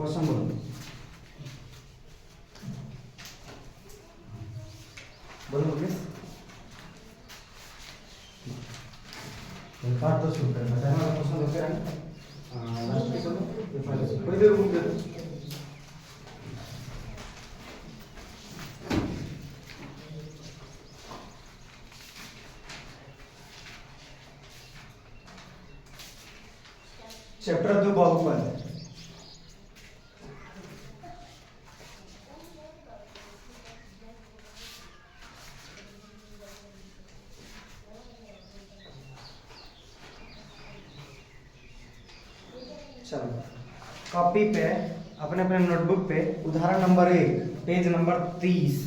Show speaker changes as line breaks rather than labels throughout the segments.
Question बोलो बोलो please. Part तो शुरू करना है हमारा क्वेश्चन होते हैं लास्ट में सुनो ये पहले कोई देर रुक दे चैप्टर 2 बहुपद। चलो कॉपी पे अपने अपने नोटबुक पे उदाहरण नंबर 1 पेज नंबर 30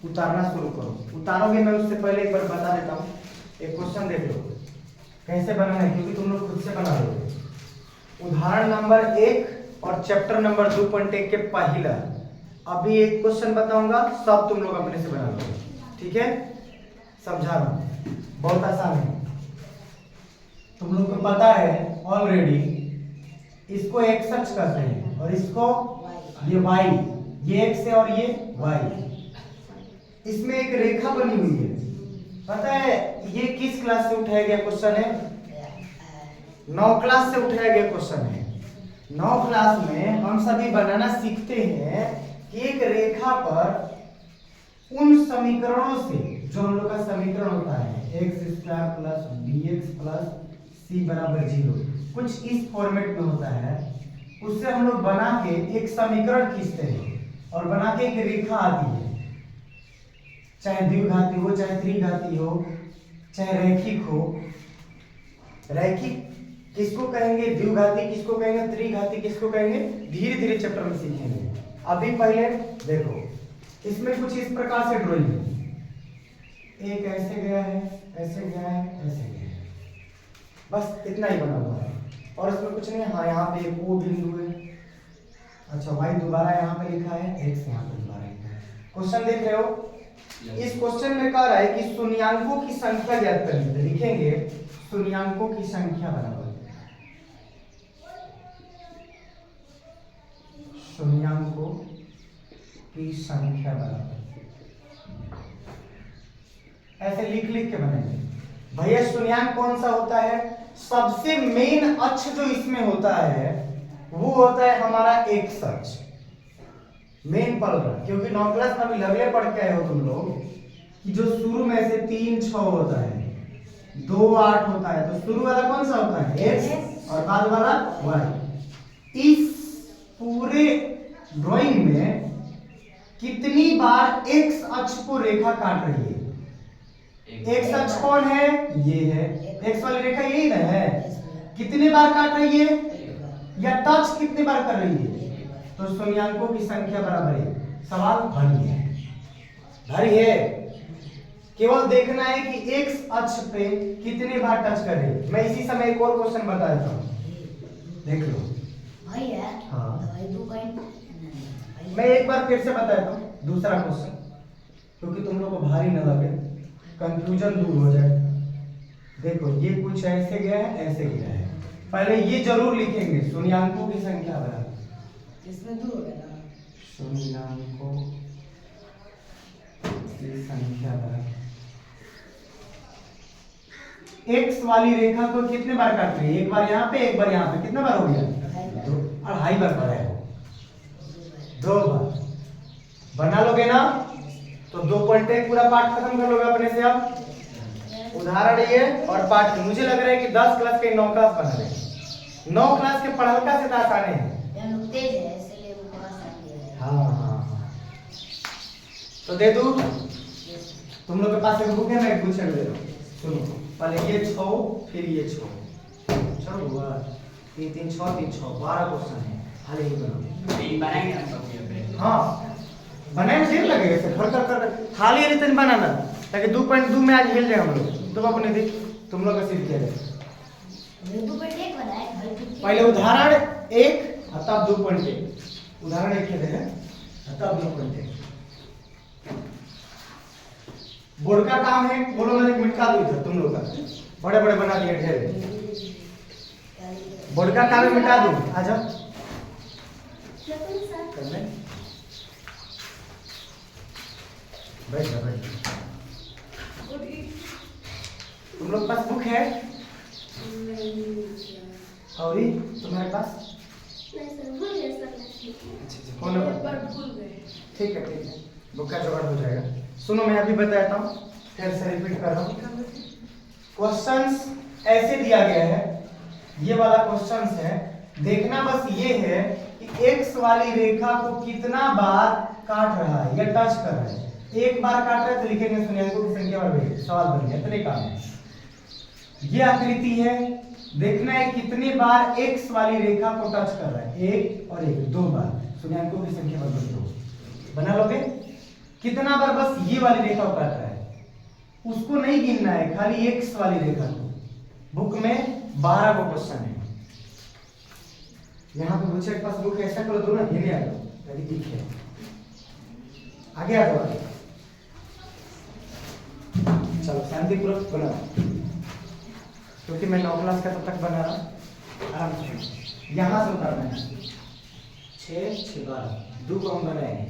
उतारना शुरू करो। उतारोगे मैं उससे पहले एक बार बता देता हूँ, एक क्वेश्चन देख लो कैसे बनाना है, क्योंकि तुम लोग खुद से बना लोगे। उदाहरण नंबर 1 और चैप्टर नंबर 2.1 के पहला अभी एक क्वेश्चन बताऊंगा, सब तुम लोग अपने से बना लो, ठीक है? समझा रहा हूं, बहुत आसान है, तुम लोग को पता है ऑलरेडी। इसको एक्स अक्ष कहते हैं और इसको ये वाई, ये एक्स है और ये वाई। इसमें एक रेखा बनी हुई है, पता है ये किस क्लास से उठाया गया क्वेश्चन है? 9 क्लास से उठाया गया क्वेश्चन है। 9 क्लास में हम सभी बनाना सीखते हैं कि एक रेखा पर उन समीकरणों से जो हम लोग का समीकरण होता है x square plus b x plus c बराबर 0, कुछ इस फॉर्मेट में होता है, उससे हम लोग बना के एक समीकरण खींचते हैं और बना के एक रेखा आती है, चाहे द्विघाती हो चाहे त्रिघाती हो चाहे रैखिक हो। रैखिक किसको कहेंगे, द्विघाती किसको कहेंगे, त्रिघाती किसको कहेंगे, धीरे धीरे चैप्टर में सीखेंगे। अभी पहले देखो इसमें कुछ इस प्रकार से ड्राइंग है, एक ऐसे गया है, ऐसे गया है, ऐसे गया है, बस इतना ही बना हुआ है और इसमें कुछ नहीं। हाँ यहाँ पे एक ओ बिंदु है, अच्छा वाई दोबारा यहाँ पे लिखा है, एक्स यहाँ पे दोबारा लिखा है। क्वेश्चन देख रहे हो? इस क्वेश्चन में कह रहा है कि शून्यांकों की संख्या ज्ञात करनी है। लिखेंगे शून्यांकों की संख्या बराबर शून्यांकों की संख्या बराबर, ऐसे लिख लिख के बनेंगे। भैया शून्यांक कौन सा होता है? सबसे मेन अक्ष जो इसमें होता है वो होता है हमारा एक्स अक्ष, मेन पल रहा, क्योंकि 9 क्लास में अभी लगले पढ़ के आए हो तुम लोग कि जो शुरू में से 3 6 होता है, 2 8 होता है, तो शुरू वाला कौन सा होता है? एक्स और बाद वाला वाई। इस पूरे ड्राइंग में कितनी बार एक्स अक्ष को रेखा काट रही है? एक्स अक्ष कौन है? ये है, एक्स वाली रेखा यही ना है। कितने बार काट रही है या टच कितने बार कर रही है? तो शून्यांकों की संख्या बराबर है। सवाल बन गया, भारी है, केवल देखना है कि एक्स अक्ष पे कितने बार टच कर रही है। मैं इसी समय एक और क्वेश्चन बता देता हूँ, देख लो
भैया।
हाँ
भाई
मैं एक बार फिर से बता देता हूँ दूसरा क्वेश्चन, क्योंकि तुम लोग को भारी न लगे, कंफ्यूजन दूर हो जाए। देखो ये कुछ ऐसे गया है, ऐसे गया है, पहले ये जरूर लिखेंगे शून्यांकों की संख्या बराबर,
इसमें दूर हो गया ना,
शून्यांकों की संख्या बराबर एक्स वाली रेखा को कितने बार काट रही है? एक बार यहाँ पे एक बार यहाँ पे, कितना बार हो गया? 2.5 बार बना है, 2 बार बना लोगे ना तो 2.1 पूरा पाठ खत्म कर लोगे अपने से। अब उदाहरण ये और पाठ, मुझे लग रहा है कि 10 क्लास के 9 क्लास बना रहे, 9 क्लास के पढ़लका से तो आसाने हैं।
तेज है इसलिए वो थोड़ा सा
हाँ तो दे दूं तुम लोग के पास एक बुक है, मैं एक क्वेश्चन दे रहा हूँ, सुनो। पहले ये 6 फिर ये 6 चलो हुआ 3 3 6 3 6 12 क्वेश्चन है, हाल ही बनाओ।
3 बनाएंगे हम सब ये।
हाँ बनाने में देर लगेगा, से भर कर खाली है नहीं बनाना, ताकि 2.2 में आज हिल जाए हम लोग। तो अपने देख तुम लोग का सीख किया पहले उदाहरण 1 तब 2.1, उदाहरण 1 खेलते हैं तब 2.1। बोर्ड का काम है, बोलो मैंने मिटा दो इधर तुम लोग का, बड़े बड़े बना दिए ढेर, बोर्ड का काम मिटा दो। आ जाओ करने बैठ जा बैठ जा। तुम लोग पास बुक है और ये तुम्हारे पास अच्छा फोन नंबर ठीक है बुक का जुगाड़ हो जाएगा। सुनो मैं अभी बताता हूँ फिर से रिपीट कर रहा हूँ। क्वेश्चंस ऐसे दिया गया है, ये वाला क्वेश्चंस है, देखना बस ये है कि एक्स वाली रेखा को कितना बार काट रहा है या टच कर रहा है। एक बार काट रहा है तो लिखेंगे शून्याङ्कों की संख्या बढ़ गई, सवाल बन गया। इतने काम है। ये आकृति है, देखना है कितने बार एक्स वाली रेखा को टच कर रहा है, एक और एक, दो बार, शून्याङ्कों की संख्या बढ़ गई, दो बना लोगे। कितना बार बस ये वाली रेखा को काट रहा है, उसको नहीं गिनना है, खाली एक्स वाली रेखा को। बुक में 12 को क्वेश्चन है, यहाँ पे बच्चे के पास बुक ऐसा करो दो ना, ये आ जाओ यदि दिखे आगे आ जाओ। चलो शांतिपूर्वक बना, क्योंकि मैं 9 क्लास का तब तक बना रहा। आराम से यहाँ से उतारना है, 6 6 12 2 को हम बनाएंगे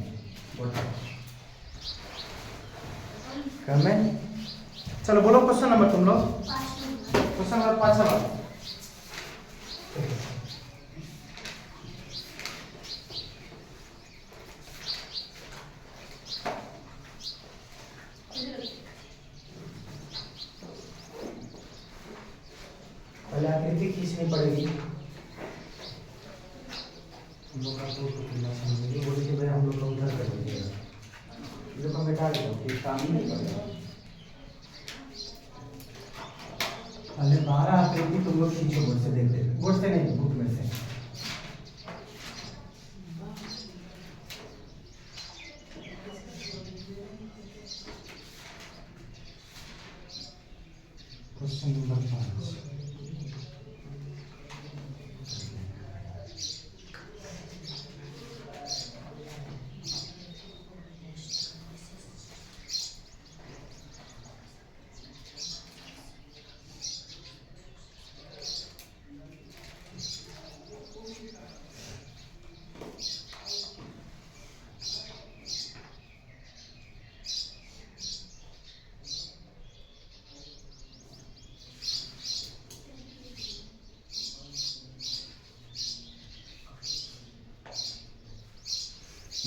कम है। चलो बोलो क्वेश्चन नंबर तुम लोग, क्वेश्चन नंबर 5 सवाल। पहले आकृति खींचनी पड़ेगी, हम लोग का तो समझेंगे, बोले कि भाई हम लोग को उधर कर दीजिएगा, ये तो मिटा दो कि काम ही नहीं करेगा। पहले 12 आकृति तुम लोग खींचो, बोर्ड से देखते, बोर्ड से नहीं बुक में से। क्वेश्चन नंबर 5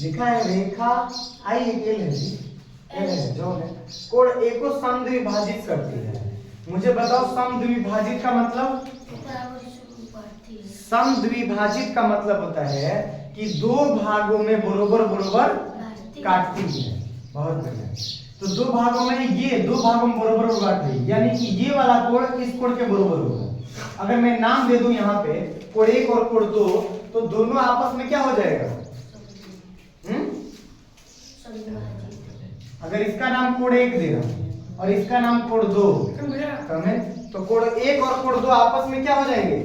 लिखा है रेखा आई एल है जो है कोण ए को समद्विभाजित करती है। मुझे बताओ समद्विभाजित का मतलब? समद्विभाजित का मतलब होता है कि दो भागों में बरोबर बरोबर काटती है। बहुत बढ़िया। तो दो भागों में, ये दो भागों में बरोबर बरोबर काट रही है, यानी कि ये वाला कोण इस कोण के बरोबर होगा। अगर मैं नाम दे दूं यहाँ पे कोण 1 और कोण 2, तो दोनों आपस में क्या हो जाएगा? अगर इसका नाम कोण 1 दे रहा हूं और इसका नाम कोण 2 कम है, तो कोण 1 और कोण 2 आपस में क्या हो जाएंगे?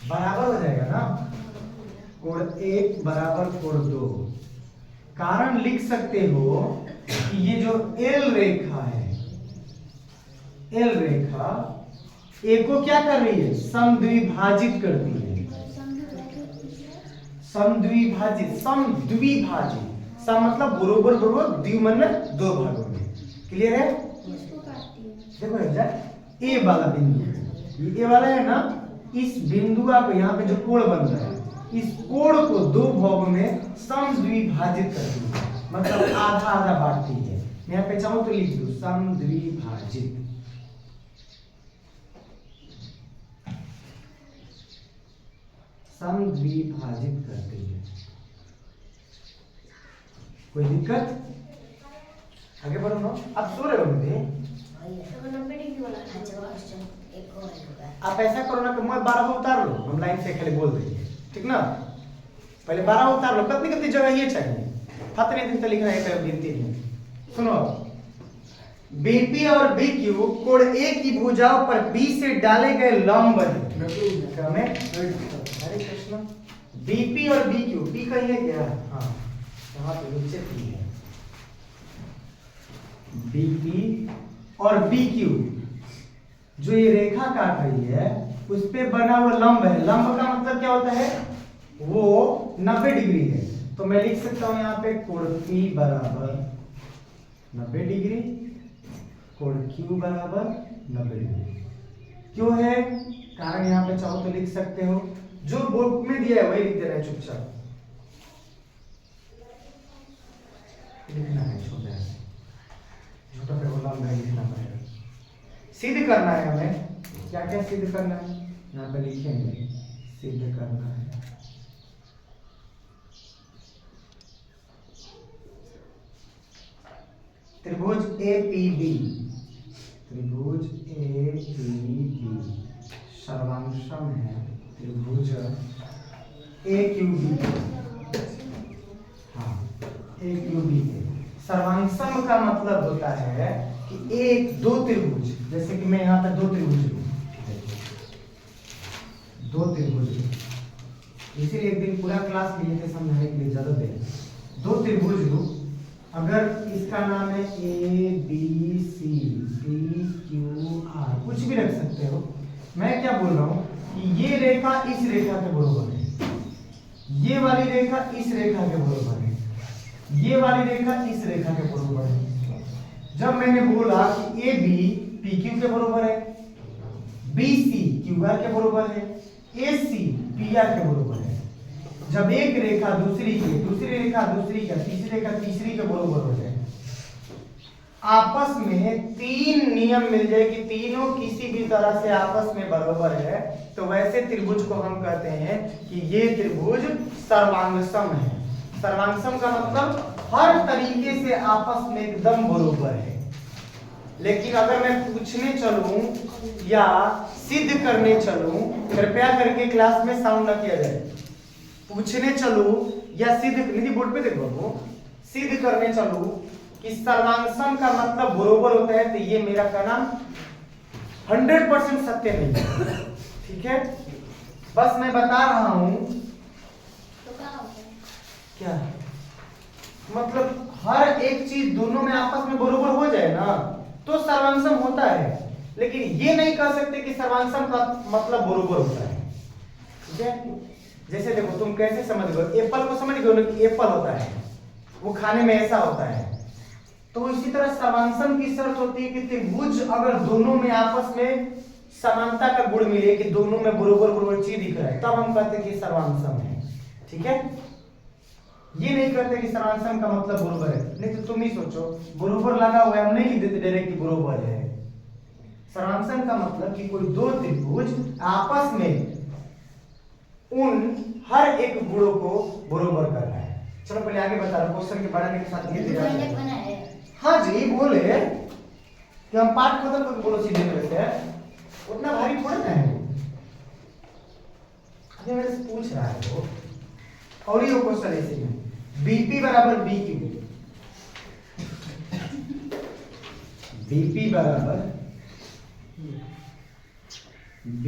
बराबर हो जाएगा ना। कोण 1 बराबर कोण 2। कारण लिख सकते हो कि ये जो एल रेखा है, एल रेखा ए को क्या कर रही है? समद्विभाजित करती है। समद्विभाजित, समद्विभाजित, सम मतलब बरोबर बरोबर, द्वि मतलब दो भागों में। क्लियर है? देखो ए वाला बिंदु, ये ए वाला है ना, इस बिंदु को यहाँ पे जो कोण बन रहा है, इस कोण को दो भागों में समद्विभाजित करती है, मतलब आधा आधा बांटती है। मैं यहाँ पे चाहूं तो लिख दूं समद्विभाजित। समद्विभाजित करती है। कोई दिक्कत? आगे बढ़ो ना। आप सो रहे हो मुझे? आप ऐसा करो ना कि मैं 12 उतार लो, हम लाइन से खाली बोल देंगे, ठीक ना? पहले 12 उतार लो। कितनी कितनी जगह ये चाहिए? कितने दिन तक लिखना है? गिनती नहीं। सुनो, बीपी और बीक्यू कोण ए की भुजाओं पर बी से डाले गए लंब है। हरे कृष्ण। बीपी और बीक्यू, बी कहीं है क्या? हाँ, यहाँ पे नीचे पी है। बीपी और बीक्यू जो ये रेखा काट रही है, उस पे बना हुआ लंब है। लंब का मतलब क्या होता है? वो 90 डिग्री है, तो मैं लिख सकता हूं यहाँ पे कोण P बराबर 90 डिग्री, कोण Q बराबर 90 डिग्री। क्यों है कारण यहाँ पे चाहो तो लिख सकते हो, जो बुक में दिया है वही लिख देना है चुपचाप, लिखना है छोटा है, छोटा पे बोला मैं लिखना पड़ेगा। सिद्ध करना है हमें, क्या क्या सिद्ध करना है यहाँ पे लिखेंगे, सिद्ध करना है त्रिभुज APB, त्रिभुज APB सर्वांशम है त्रिभुज AQB, हाँ AQB के सर्वांशम का मतलब होता है कि एक दो त्रिभुज, जैसे कि मैं यहाँ पे दो त्रिभुज लूं, दो त्रिभुज लूं, इसीलिए एक दिन पूरा क्लास लिए थे समझाने के लिए, ज्यादा देर, दो त्रिभुज लूं, अगर इसका नाम है ABC PQR, कुछ भी रख सकते हो, मैं क्या बोल रहा हूं कि ये रेखा इस रेखा के बराबर है, ये वाली रेखा इस रेखा के बराबर है, ये वाली रेखा इस रेखा के बराबर है। जब मैंने बोला कि AB PQ के बराबर है, BC QR के बराबर है, AC PR के बराबर है, जब एक रेखा दूसरी के, दूसरी रेखा दूसरी का, तीसरी रेखा तीसरी के बराबर हो जाए, आपस में तीन नियम मिल जाए कि तीनों किसी भी तरह से आपस में बराबर है, तो वैसे त्रिभुज को हम कहते हैं कि ये त्रिभुज सर्वांगसम है। सर्वांगसम का मतलब हर तरीके से आपस में एकदम बराबर है। लेकिन अगर मैं पूछने चलूं या सिद्ध करने चलूं, कृपया करके क्लास में साउंड न किया जाए, पूछने चलूं या सिद्ध, निधि बोर्ड पे देखो, वो सिद्ध करने चलूं कि सर्वांगसम का मतलब बराबर होता है, तो ये मेरा कहना 100% सत्य नहीं है, ठीक है। बस मैं बता रहा हूं
तो क्या हो गया?
क्या मतलब हर एक चीज दोनों में आपस में बराबर हो जाए ना तो सर्वांगसम होता है, लेकिन ये नहीं कह सकते कि सर्वांगसम का मतलब बराबर होता है, ठीक है। जैसे देखो तुम कैसे समझ गए, एप्पल को समझ गए कि एप्पल होता है, वो खाने में ऐसा होता है, तो इसी तरह सर्वांगसम की शर्त होती है कि त्रिभुज अगर दोनों में आपस में समानता का गुण मिले कि दोनों में बराबर बराबर चीज दिख रहा है, तब हम कहते हैं कि सर्वांगसम है, ठीक है। ये नहीं कहते कि सर्वांगसम का मतलब बराबर है, नहीं तो तुम ही सोचो बराबर लगा हुआ है, हम नहीं लिख देते डायरेक्ट कि बराबर है। सर्वांगसम का मतलब कि कोई दो त्रिभुज आपस में उन हर एक गुणों को बराबर कर रहा है। चलो पहले आगे बता रहा हूं, क्वेश्चन के पढ़ने के साथ ये
बना है।
हाँ जी बोले कि हम पाठ खत्म करके बोलो सीधे में से, उतना भारी थोड़ा ना है, अभी मेरे से पूछ रहा है वो, और ये क्वेश्चन ऐसे में BP बराबर BQ, BP बराबर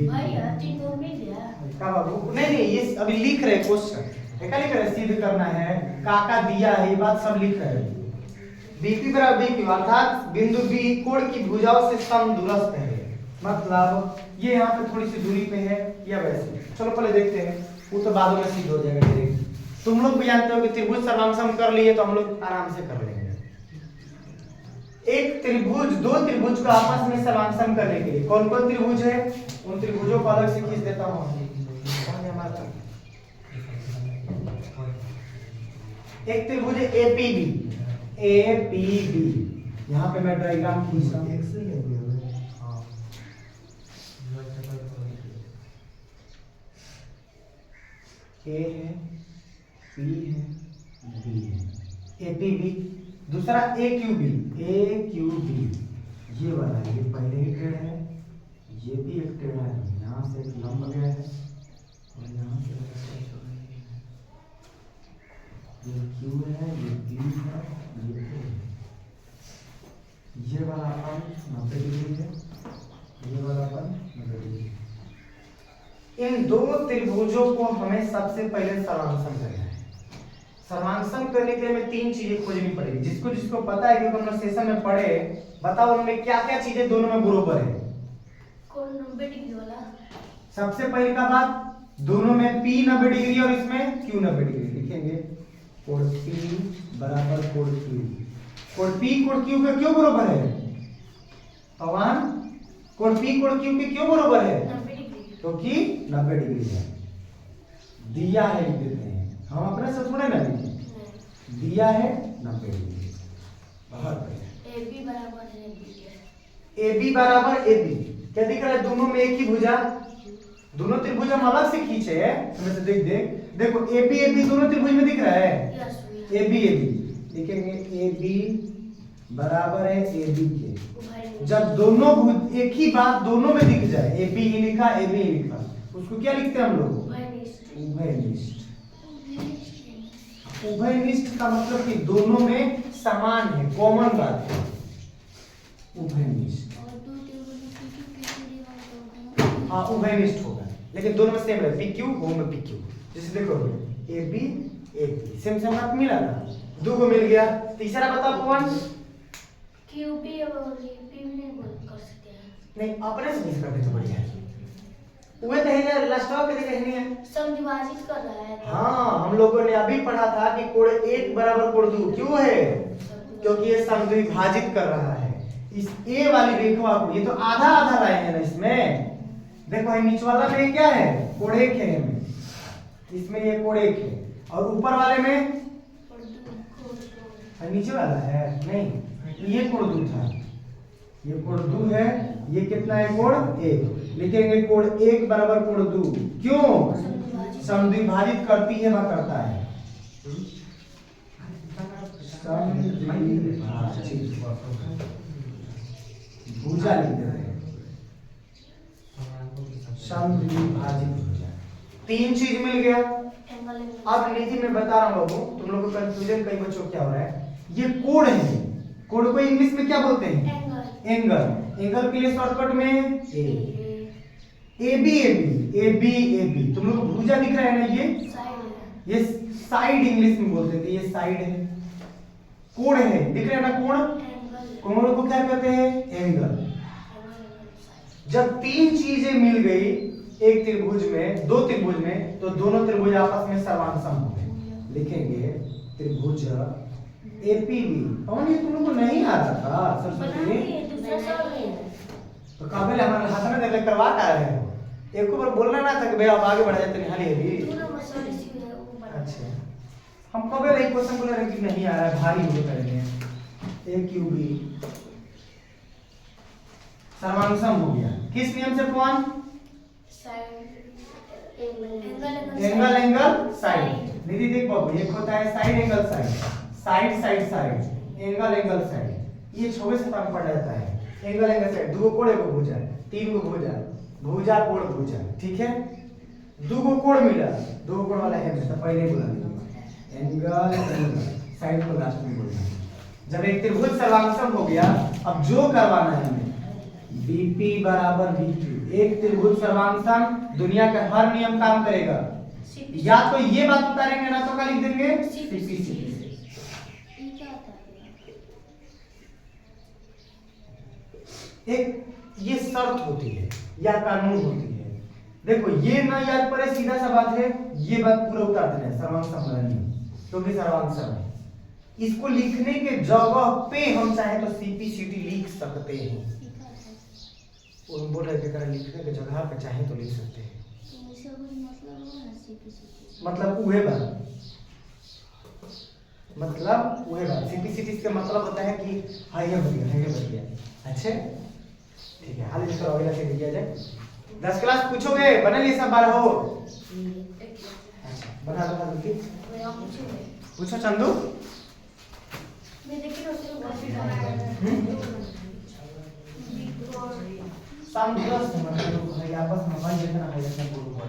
भाई तीन को मिल गया।
का बाबू नहीं ये अभी लिख रहे क्वेश्चन, क्या लिख रहे, सिद्ध करना है, काका दिया है, ये बात सब लिख रहे हैं। BP बराबर BQ अर्थात बिंदु B कोण की भुजाओं से समदूरस्थ है, मतलब ये यहाँ पे थोड़ी सी दूरी पे है या वैसे। चलो पहले देखते हैं, वो तो बाद में सिद्ध हो जाएगा डायरेक्ट। तुम लोग भी जानते हो कि त्रिभुज सर्वांगसम कर लिए तो हम लोग आराम से कर लेंगे। एक त्रिभुज, दो त्रिभुज को आपस में सर्वांगसम करने के लिए कौन कौन त्रिभुज है, उन त्रिभुजों को अलग से खींच देता हूँ। एक त्रिभुज है APB, यहाँ पे मैं डायग्राम खींच रहा हूँ, A है, P है, B है, APB। दूसरा AQB, ये वाला ये पहले ही टेढ़ है, ये भी एक टेढ़ा है, यहाँ से एक लंब गया है और यहाँ से ये Q है, ये P है, ये A है। ये वाला अपन 90 डिग्री है, ये वाला अपन 90 डिग्री है। इन दो त्रिभुजों को हमें सबसे पहले सर्वांगसम करना है। सर्वांगसम करने के लिए हमें तीन चीजें खोजनी पड़ेगी, जिसको जिसको पता है, क्योंकि हम लोग सेशन में पढ़े, बताओ उनमें क्या क्या चीजें दोनों में बराबर है।
कौन 90 डिग्री वाला?
सबसे पहले का बात दोनों में P 90 डिग्री और इसमें Q 90 डिग्री। लिखेंगे कोण P बराबर कोण Q। कोण P कोण Q के क्यों बराबर है पवन? कोण P कोण Q के क्यों बराबर है?
90 डिग्री।
क्योंकि 90 डिग्री है। दिया है लिख देते हैं हम, अपने से थोड़े ना लिखें। दिया है 90 डिग्री। बहुत बढ़िया।
AB बराबर है B के।
AB बराबर AB क्या दिख रहा है? दोनों में एक ही भुजा, दोनों त्रिभुज हम अलग से खींचे हैं। इसमें से देख देखो AB AB दोनों त्रिभुज में दिख रहा है।
यस
AB AB लिखेंगे AB बराबर है AB के। जब दोनों भुज एक ही बात दोनों में दिख जाए, AB ही लिखा AB ही लिखा, उसको क्या लिखते हैं हम लोग? उभयनिष्ठ। उभयनिष्ठ का मतलब कि दोनों में समान है, कॉमन बात है, उभयनिष्ठ। हाँ उभयनिष्ठ होगा, लेकिन दोनों में सेम है, PQ वो में PQ। जैसे देखो AB AB सेम सेम हाथ मिला ना, दो को मिल गया। तीसरा बताओ कौन?
QP और P नहीं बोल कर सकते हैं।
नहीं अपने से मिस करते तो बढ़िया है। वो तो है यार, लास्ट ऑफ के कहनी है
समविभाजित कर रहा है।
हाँ हम लोगों ने अभी पढ़ा था कि कोण 1 बराबर कोण 2 क्यों है? क्योंकि ये समद्विभाजित कर रहा है। इस A वाली रेखा को, ये तो आधा आधा लाए हैं ना इसमें। देखो ये नीचे वाला में क्या है? कोण 1 है इसमें, ये कोण 1 है। और ऊपर वाले में नीचे वाला है नहीं, ये कोण 2 था, ये कोण 2 है। ये कितना है? कोण 1। लिखेंगे कोण 1 बराबर कोण 2 क्यों? समद्विभाजित करती है वह करता है। भुजा लिख देते हैं, समद्विभाजित भुजा। 3 चीज मिल गया। अब निधि मैं बता रहा हूँ बाबू, तुम लोगों को कंफ्यूजन कई बच्चों को क्या हो रहा है। ये कोण है, कोण को इंग्लिश में क्या बोलते हैं? एंगल। एंगल के लिए शॉर्टकट में AB AB AB AB। तुम लोग को भुजा दिख रहा है ना, ये साइड इंग्लिश में बोलते थे, ये साइड है। कोण है दिख रहा है ना, कोण। कोण को क्या कहते हैं? एंगल। जब 3 चीजें मिल गई एक त्रिभुज में, दो त्रिभुज में, तो दोनों त्रिभुज आपस में सर्वांगसम हो गए। लिखेंगे त्रिभुज APB। कौन ये तुम लोग को नहीं आ रहा था सरस्वती? तो काबिल हमारे हाथ में देख करवा का रहे हो। एक बार बोलना ना था कि भाई आप आगे बढ़ जाते निहाली अभी। अच्छा हम कब एक क्वेश्चन बोल रहे कि नहीं आ रहा है, भारी हो करेंगे। AQB सर्वांगसम हो गया किस नियम से? कौन? Angle angle side. निधि देख बाबू, एक होता है side angle side, side side side, angle angle side. ये 6वें से पाठ पढ़ा जाता है। एंगल एंगल साइड, 2 कोण 1 भुजा, 3 को भुजा, भुजा कोण भुजा। ठीक है, 2 को कोण मिला, 2 कोण वाला है तो पहले बोला एंगल एंगल साइड को लास्ट में बोलना। जब एक त्रिभुज सर्वांगसम हो गया, अब जो करवाना है हमें BP बराबर BQ। एक त्रिभुज सर्वांगसम, दुनिया का हर नियम काम करेगा। या तो ये बात उतारेंगे ना तो क्या लिख देंगे? CPC। एक ये शर्त होती है या कानून होती है। देखो ये ना याद पड़े, सीधा सा बात है, ये बात पूरा उतार देना है सर्वांगसम वाला नियम, क्योंकि सर्वांगसम है। इसको लिखने के जगह पे हम चाहे तो CPCT लिख सकते हैं। वो बोल रहे थे लिखने के जगह पे चाहे तो लिख सकते हैं। मतलब वह बात, मतलब वह बात CPCT का मतलब होता है कि हाँ ये बढ़िया। अच्छे ठीक है, हाल इसका अगला से दिया जाए। 10 क्लास पूछोगे बना लिए सब बार हो? अच्छा बना जल्दी पूछो चंदू। समदूरस्थ मतलब है आपस में भाई जितना है जितना बरोबर।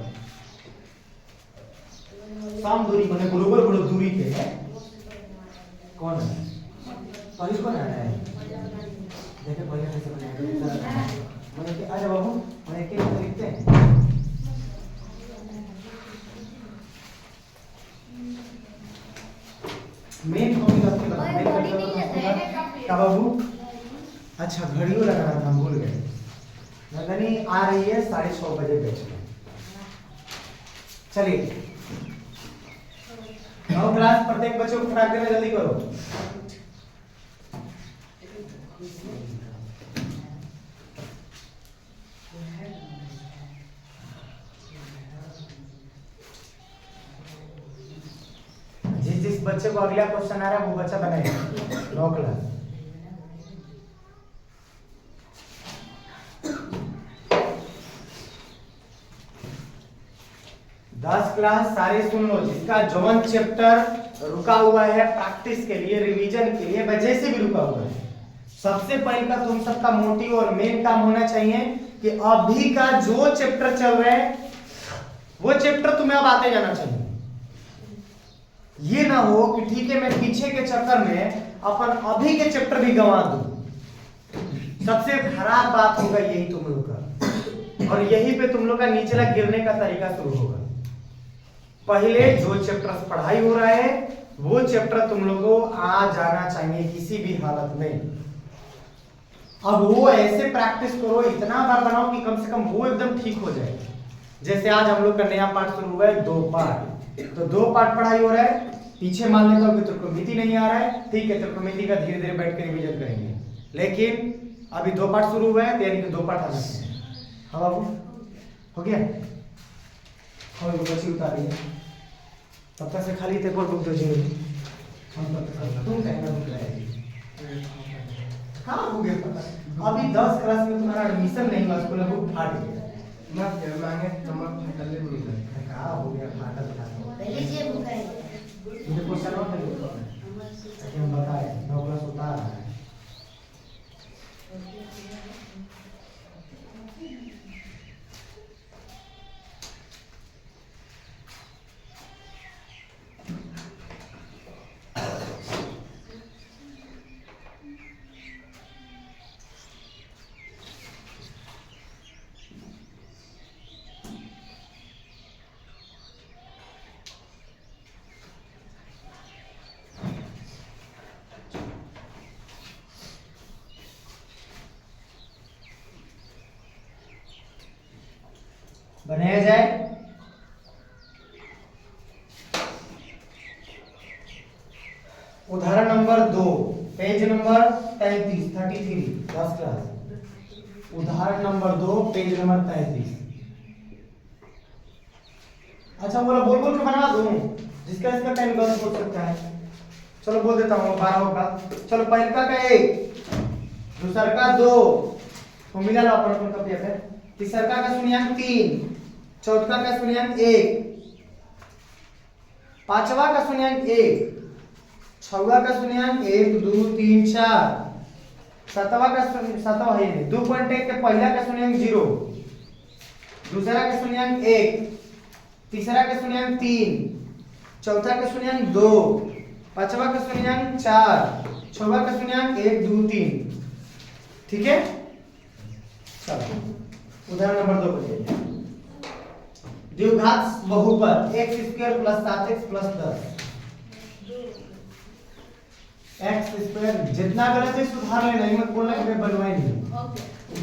समदूरी माने बरोबर दूरी पे है। कौन है? तो इसको ना है देखे पहले कैसे बनाया मैंने कि आजा बाबू मैंने क्या लिखते हैं। मेन टॉपिक का बाबू। अच्छा घड़ियों लगाना था, भूल गए। नंदनी आ रही है 6:30 बजे बैच में। चलिए 9 क्लास प्रत्येक बच्चे को फटाक देना, जल्दी करो। जिस बच्चे को अगला क्वेश्चन आ रहा है वो बच्चा बनाएगा 9 क्लास। दस क्लास सारे सुन लो, जिसका जवन चैप्टर रुका हुआ है प्रैक्टिस के लिए, रिवीजन के लिए, वजह से भी रुका हुआ है, सबसे पहले का तुम सबका मोटिव और मेन काम होना चाहिए कि अभी का जो चैप्टर चल रहा है वो चैप्टर तुम्हें अब आते जाना चाहिए। ये ना हो कि ठीक है मैं पीछे के चक्कर में अपन अभी के चैप्टर भी गंवा दूं। सबसे खराब बात होगा यही तुम लोग का, और यही पे तुम लोग का नीचला गिरने का तरीका शुरू होगा। पहले जो चैप्टर पढ़ाई हो रहा है वो चैप्टर तुम लोगों को आ जाना चाहिए किसी भी हालत में। अब वो ऐसे प्रैक्टिस करो, इतना बार बनाओ कि कम से कम वो एकदम ठीक हो जाए। जैसे आज हम लोग का नया पार्ट शुरू हुआ है 2 पार्ट, तो 2 पार्ट पढ़ाई हो रहा है, पीछे मान लेता हूं कि त्रिकोणमिति नहीं आ रहा है, ठीक है त्रिकोणमिति का धीरे धीरे बैठ कर रिवीजन करेंगे, लेकिन अभी 2 पार्ट शुरू हुआ है तो यानी कि 2 पार्ट आना चाहिए। हाँ बाबू हो गया, और वो बची उतारी है, तब तक से खाली तेरे को बुक दो जी हम तुम कहना बुक लाएगी कहाँ हो गया पता। अभी 10 क्लास में तुम्हारा एडमिशन नहीं हुआ, स्कूल बुक फाट गया ना, फिर मांगे नंबर फाटल ले बुक कहाँ हो गया फाटल था
पहले से बुक है
मुझे क्वेश्चन और हम बताए 9 क्लास उतार रहा है। बनाया जाए। उदाहरण नंबर 2 पेज नंबर 33 10 क्लास। उदाहरण नंबर 2 पेज नंबर 33। अच्छा बोलो बोल बोल के बना दूं, जिसका इसका टाइम गलत हो सकता है। चलो बोल देता हूँ 12 होगा। चलो पहला का 1, दूसरा का 2 तो मिला लो अपन का पेपर, तीसरा का शून्यांक 3, चौथा का शून्यांक 1, पांचवा का शून्यांक 1, छठवा का शून्यांक 1 2 3 4, सातवां का सातवां है 2.1 के पहला का शून्यांक 0, दूसरा का शून्यांक 1, तीसरा का शून्यांक 3, चौथा का शून्यांक 2, पांचवा का शून्यांक 4, छठवा का शून्यांक 1 2 3। ठीक है, चलो उदाहरण नंबर 2 पर द्विघात बहुपद x² + 7x + 10। x² जितना गलत है सुधार लेना, नहीं मत बोलना कि मैं बनवाई नहीं,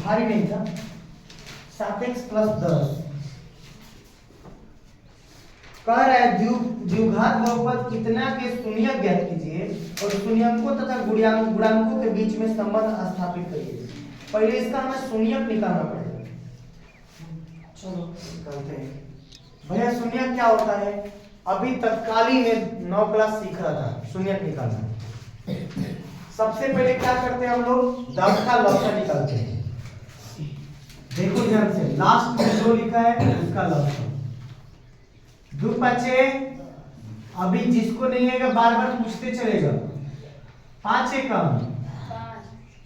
भारी नहीं था। 7x + 10 कह रहा है द्विघात बहुपद कितना के शून्यक ज्ञात कीजिए और शून्यकों तथा गुणांकों के बीच में संबंध स्थापित करिए। पहले इसका हमें शून्यक निकालना पड़ेगा। चलो निकालते हैं। भैया शून्यक क्या होता है? अभी तत्कालीन में 9 क्लास सीख रहा था शून्यक निकालना। सबसे पहले क्या करते हैं हम लोग? 10 का लसागु निकालते हैं। देखो ध्यान से, लास्ट में जो लिखा है उसका लसागु। 2 बचे, अभी जिसको नहीं आएगा बार बार पूछते चलेगा। 5 कम,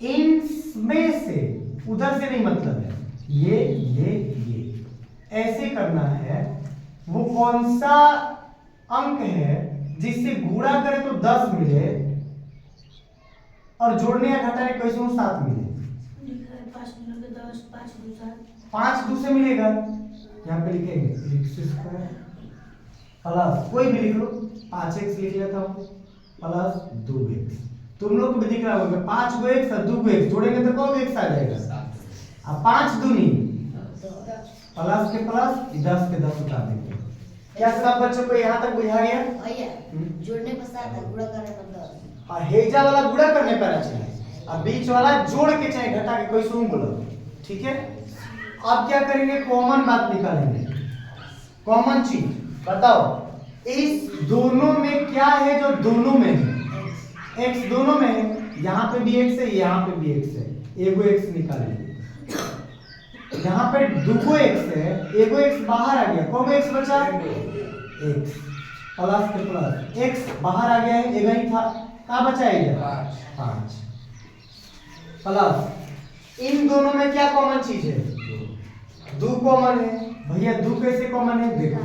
इनमें से, उधर से नहीं मतलब है, ये ऐसे करना है। वो कौन सा अंक है जिससे गुणा करें तो 10 मिले और जोड़ने या घटाने कैसे हो 7 मिले? 5 2 से मिलेगा, यहाँ पे लिखेंगे x² प्लस कोई भी लिख लो, 5x लिख लेता हूँ प्लस 2x। तुम लोग को भी दिख रहा होगा 5 को x और 2 को x जोड़ेंगे तो कौन x आ जाएगा? अब 5 दूनी प्लस के प्लस 10 के 10 उतार देंगे। क्या सब बच्चों को यहाँ तक बुझा गया?
भैया जोड़ने पर 7 है, गुणा करने पर 10।
हाँ, हेजा वाला गुणा करने पर चाहिए और बीच वाला जोड़ के चाहे घटा के, कोई सुन बोलो, ठीक है। अब क्या करेंगे, कॉमन बात निकालेंगे, कॉमन चीज बताओ, इस दोनों में क्या है जो दोनों में है? x दोनों में है, यहाँ पे भी x है, यहाँ पे भी x है, एगो x निकालेंगे। यहाँ पे दुगो x है, एगो x बाहर आ गया, कौन x बचा? x प्लस के प्लस x बाहर आ गया है, एगो ही था, कहाँ बचाएगा? 5 प्लस इन दोनों में क्या कॉमन चीज है? 2 कॉमन है। भैया 2 कैसे कॉमन है? देखो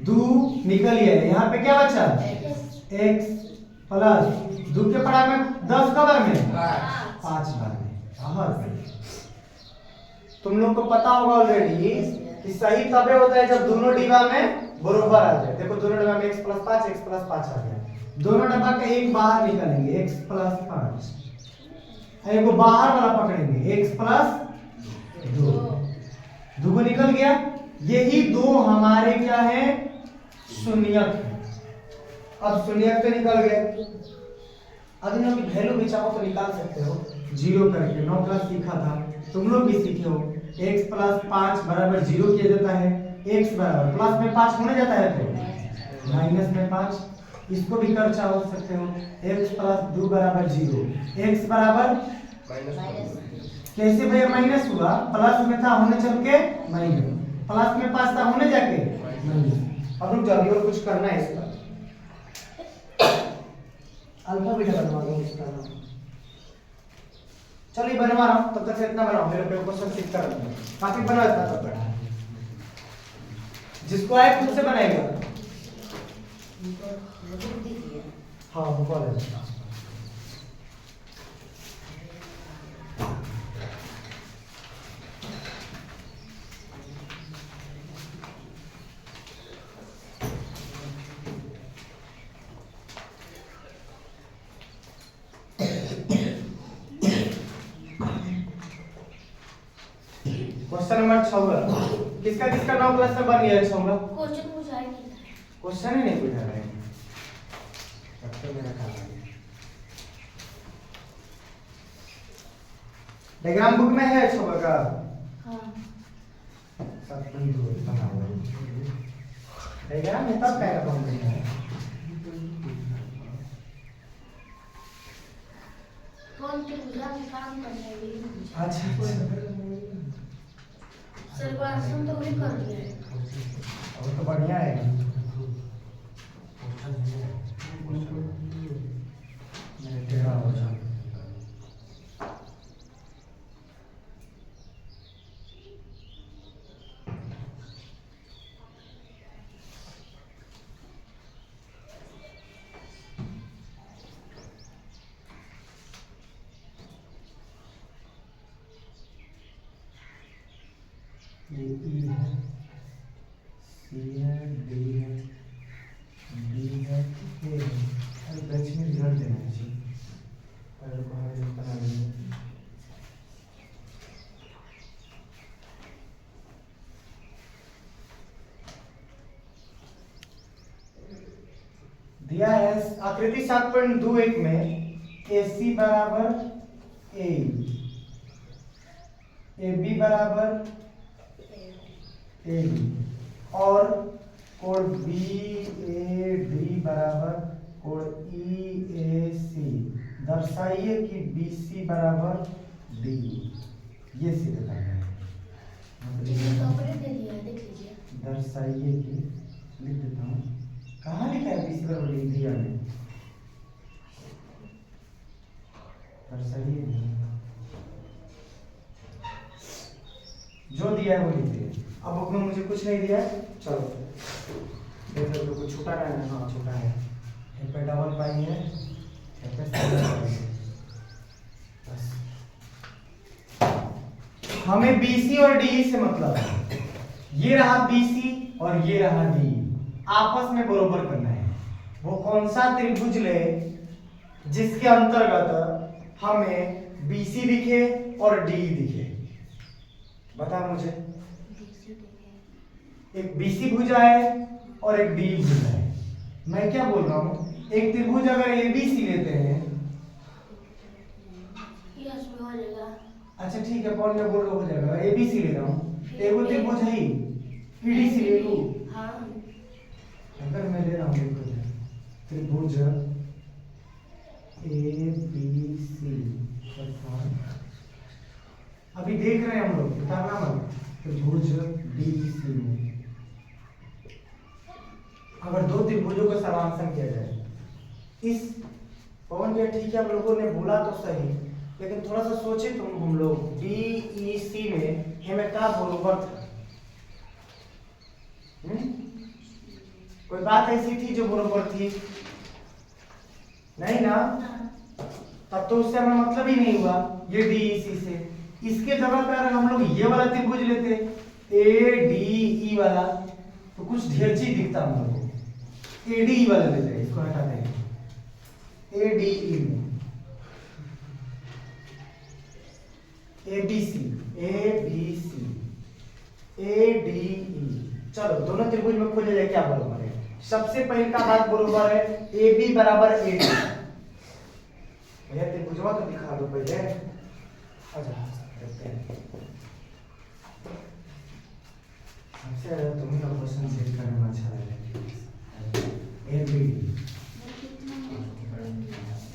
2 निकल गया, यहाँ पे क्या बचा? x प्लस 2 के पढ़ा में 10 का बार में 5 बार में। तुम लोग को पता होगा ऑलरेडी कि सही तबे होता है जब दोनों डिब्बा में बराबर आ जाए। देखो दोनों डिब्बा में x प्लस 5 आ गया, दोनों डब्बा का एक बाहर निकालेंगे, x प्लस 5, एक बाहर वाला पकड़ेंगे, x प्लस 2, 2 निकल गया। यही 2 हमारे क्या है? शून्यक है। अब शून्यक तो निकल गए, अब इनकी वैल्यू भी चाहो तो निकाल सकते हो, 0 करके 9 क्लास सीखा था, तुम लोग भी सीखे हो। x प्लस 5 बराबर 0 किया जाता है, x बराबर प्लस में 5 होने जाता है तो माइनस में 5, इसको भी कर चाहो सकते हो, x प्लस 2 बराबर 0, x बराबर कैसे भैया माइनस हुआ? प्लस में था होने चल के माइनस, प्लस में 5 था होने जाके माइनस। अब रुक जाओ, और कुछ करना है इसका, अल्फा बीटा बनवा दो इसका नाम। चलिए बनवा रहा हूं, तब तक से इतना बनाओ, मेरे पे क्वेश्चन सीख कर रहा हूं, काफी बना इतना तब तक, जिसको आए खुद से बनाएगा। हाँ वो कॉलेज क्वेश्चन नंबर 14 किसका किसका नाम क्लास में बन गया है? 14
क्वेश्चन पूछा ही नहीं था।
क्वेश्चन ही नहीं पूछा रहे, तब तो मेरा काम है। डायग्राम बुक में है 14 का?
हाँ
सब बंद हो बना हुआ है डायग्राम में, तब क्या काम करना है?
कौन के पूछा में काम करना है ये पूछा।
अच्छा
सर्कुलेशन तो वही कर दिया है।
और तो बढ़िया है, मेरे टेढ़ा हो जाए। ये ई है, सी है, डी है, डी है, ए है। अरे बैच में रिजल्ट देना है जी, पहले को हमें बना लेंगे। दिया है आकृति 7.21 में AC बराबर ए, AB बराबर ए और कोण BAD बराबर कोण EAC, दर्शाइए कि BC बराबर D, ये सीधे करना है।
ये तो अपने दे दिया है, देख लीजिए।
दर्शाइए कि, लिख देता हूँ, कहाँ लिखा है BC बराबर D? दिया में दर्शाइए, जो दिया है वो लिख दिया। अब बुक में मुझे कुछ नहीं दिया है, चलो देख लो, कुछ छूटा नहीं है? हाँ छूटा है, यहाँ पे डबल पाई है, यहाँ पे सिंगल पाई है। बस हमें BC और DE से मतलब है, ये रहा BC और ये रहा DE, आपस में बराबर करना है। वो कौन सा त्रिभुज ले जिसके अंतर्गत हमें BC दिखे और DE दिखे? बता मुझे। एक BC भुजा है और एक डी भुजा है। मैं क्या बोल रहा हूँ, एक त्रिभुज अगर एबीसी लेते हैं,
यस में हो जाएगा।
अच्छा ठीक है, कौन मैं बोल रहा हो जाएगा, एबीसी ले रहा हूँ, एगो त्रिभुज है ही, ईडीसी ले लूँ।
हाँ
अगर मैं ले रहा हूँ देखो त्रिभुज एबीसी, अभी देख रहे हैं हम लोग, उतारना मत, त्रिभुज डीसी में अगर दो त्रिभुजों का समांतर किया जाए, इस पवन भैया ठीक है, हम लोगों ने बोला तो सही, लेकिन थोड़ा सा सोचे तुम हम लोग, डीईसी में हमें क्या बरोबर था? कोई बात ऐसी थी जो बरोबर थी? नहीं ना, तब तो उससे हमें मतलब ही नहीं हुआ ये डीईसी से। इसके जगह पर अगर हम लोग ये वाला त्रिभुज लेते एडीई वाला, तो कुछ ढेर चीज दिखता हम लोग को। एडीई वाला लेते हैं, इसको हटाते हैं, एडीई में एबीसी, एबीसी, एडीई, चलो दोनों त्रिभुज में खोजा जाए क्या बराबर है। सबसे पहले का बात बराबर है AB बराबर AD। भैया त्रिभुजवा तो दिखा दो पहले। अच्छा देखते हैं, सबसे ज्यादा तुम्हें का क्वेश्चन सेट करने में अच्छा लगेगा। ABD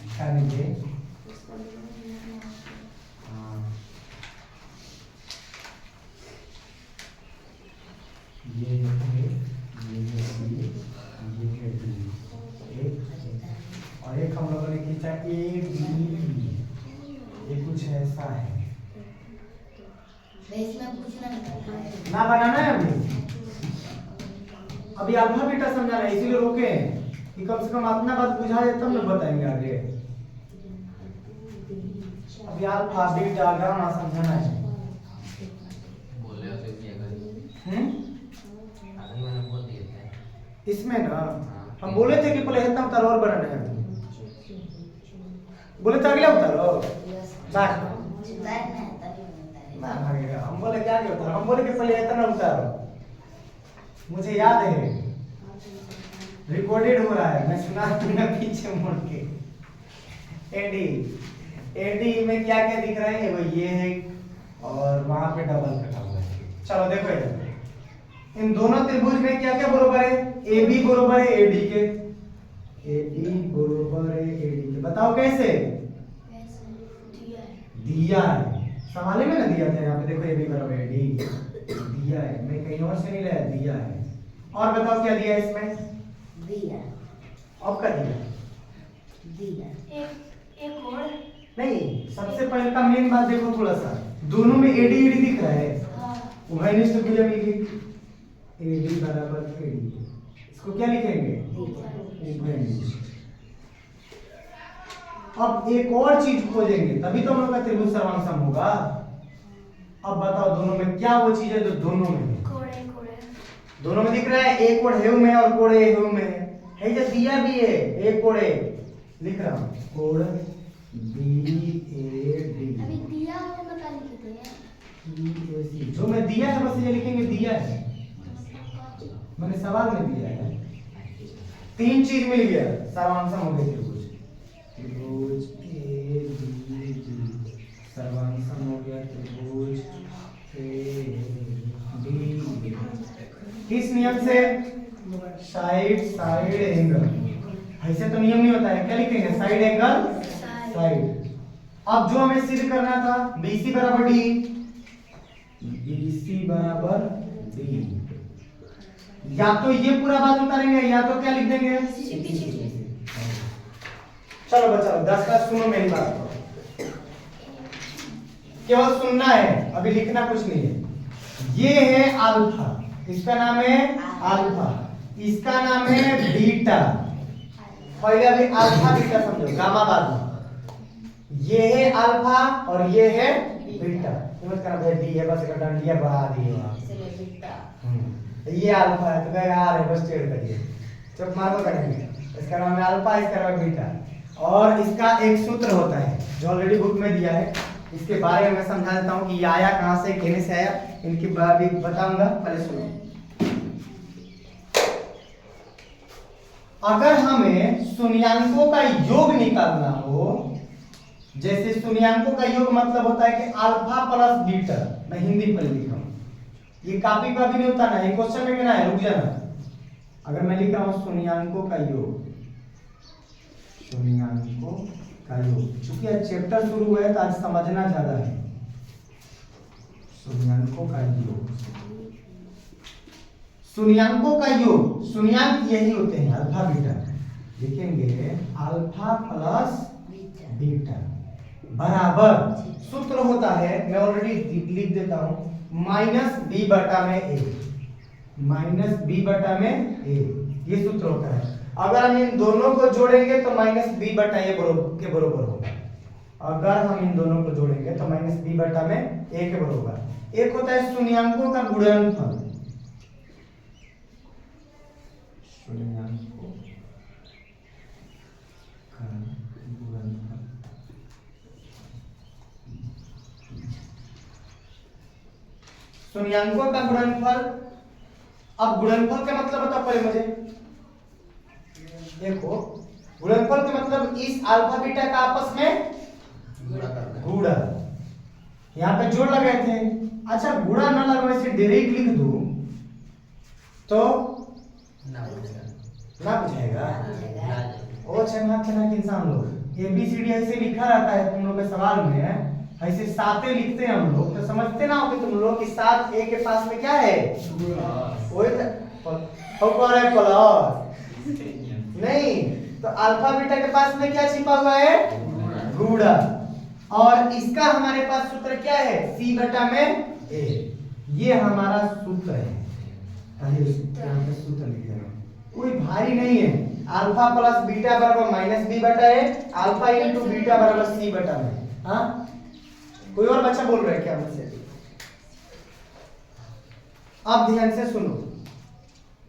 क्या लिखे? ये है और एक हम लोगों ने खींचा ABE, ये कुछ ऐसा है।
इसमें पूछना है
ना बनाना है अभी अल्फा बीटा समझाना है, इसीलिए रोके हैं कि कम से कम अपना बात बुझा जाए तब ना बताएंगे आगे। अभी अल्फा बीटा गामा समझाना है। इसमें ना हम बोले थे कि पहले इतना उतारो और बनाना है, बोले तो अगला उतारो बात ना भागेगा। हम बोले क्या नहीं उतारो, हम बोले कि पहले इतना उतारो। मुझे याद है, रिकॉर्डेड हो रहा है, मैं सुना दूंगा पीछे मुड़ के। एडी, एडी में क्या क्या दिख रहा है, वो ये है और वहां पे डबल कटा हुआ है। चलो देखो इधर, इन दोनों त्रिभुज में क्या क्या बराबर है? AB बराबर है AD के, AD बराबर है AD के। बताओ कैसे? दिया है, सवाल में ना दिया था, यहाँ पे देखो AB बराबर है AD, दिया है, मैं कहीं और से नहीं लाया, दिया है। और बताओ क्या दिया है इसमें?
दिया।
अब क्या दिया?
दिया
एक और
नहीं, सबसे पहले का मेन बात देखो थोड़ा सा, दोनों में AD AD दिख रहा है, उभयनिष्ठ भुजा मिल गई, AD बराबर AD, इसको क्या लिखेंगे? उभयनिष्ठ। अब एक और चीज खोजेंगे तभी तो हम लोग का त्रिभुज सर्वांग होगा। अब बताओ दोनों में क्या वो चीज है जो दोनों में है?
कोड़े कोड़े
दोनों में दिख रहा है, एक कोण हेव में और कोण हेव में है, जो दिया भी है एक कोण लिख रहा हूं, कोण BAD,
अभी दिया हो बता लिखते हैं
EAC। जो मैं दिया है बस ये लिखेंगे, दिया है, मैंने सवाल में दिया है। तीन चीज मिल गया, सर्वांग हो गए त्रिभुज, त्रिभुज ABD सर्वांग हो गया, त्रिभुज ABD। किस नियम से? Side side angle. ऐसे तो नियम नहीं होता है, क्या लिखेंगे? Side angle side. अब जो हमें सिद्ध करना था, BC बराबर D, BC बराबर D, या तो ये पूरा बात उतारेंगे या तो क्या लिख देंगे? चलो बच्चा 10 का सुनो मेरी बात को, केवल सुनना है, अभी लिखना कुछ नहीं है। ये है अल्फा, इसका नाम है अल्फा, इसका नाम है बीटा। पहले अभी अल्फा बीटा समझो, गामा बाद में। ये है अल्फा और ये है बीटा, समझ करना भाई डी है, बस का डंडिया बढ़ा दिए
इसलिए बीटा।
ये अल्फा है तो कहेगा आर है, बस टेढ़ करिए, चुप मारो करेंगे। इसका नाम है अल्फा, इसका नाम है बीटा, और इसका एक सूत्र होता है जो ऑलरेडी बुक में दिया है, इसके बारे में मैं समझा देता हूँ कि ये आया कहाँ से, कहने से आया, इनकी बात भी बताऊंगा, पहले सुनो। अगर हमें शून्यांकों का योग निकालना हो, जैसे शून्यांकों का योग मतलब होता है कि अल्फा प्लस बीटा, मैं हिंदी में लिख रहा हूं, ये कॉपी पर भी नहीं होता ना, ये क्वेश्चन में क्या है, रुक जाना। अगर मैं लिख रहा हूं शून्यांकों का योग, शून्यांकों का योग, चूंकि आज चैप्टर शुरू हुआ है तो आज समझना ज्यादा है। शून्यांकों का योग, शून्यांकों का योग, शून्यांक यही होते हैं अल्फा बीटा, लिखेंगे अल्फा प्लस बीटा बराबर, सूत्र होता है, मैं ऑलरेडी लिख देता हूं, माइनस बी बटा में ए, माइनस बी बटा में ए, ये सूत्र होता है। अगर हम इन दोनों को जोड़ेंगे तो माइनस बी बटा ए के बराबर होगा। अगर हम इन दोनों को जोड़ेंगे तो माइनस बी बटा में ए के बराबर। एक होता है शून्यांकों का गुणनफल, शून्यांकों का गुणनफल, शून्यांकों का गुणनफल। अब गुणनफल का मतलब बता पहले मुझे, देखो गुणनफल का मतलब इस अल्फा बीटा का आपस में गुणा, यहाँ पे जोड़ लगाए थे। अच्छा गुणा ना लगाए से डायरेक्ट लिख दूं तो ना बुझाएगा। ओ चना इंसान लोग ABCD ऐसे लिखा रहता है तुम लोग के सवाल में, ऐसे साते लिखते हैं हम लोग, तो समझते ना हो कि तुम लोग कि सात ए के पास में क्या है, वही तो कह रहे प्लस नहीं, तो अल्फा बीटा के पास में क्या छिपा हुआ है, गुणा, और इसका हमारे पास सूत्र क्या है, सी बटा में ए, ये हमारा सूत्र है। यहाँ पे सूत्र लिख देना, कोई भारी नहीं है। अल्फा प्लस बीटा बराबर माइनस बी बटा ए, अल्फा इंटू बीटा बराबर सी बटा में। हाँ कोई और बच्चा बोल रहा है क्या मुझसे? अब ध्यान से सुनो,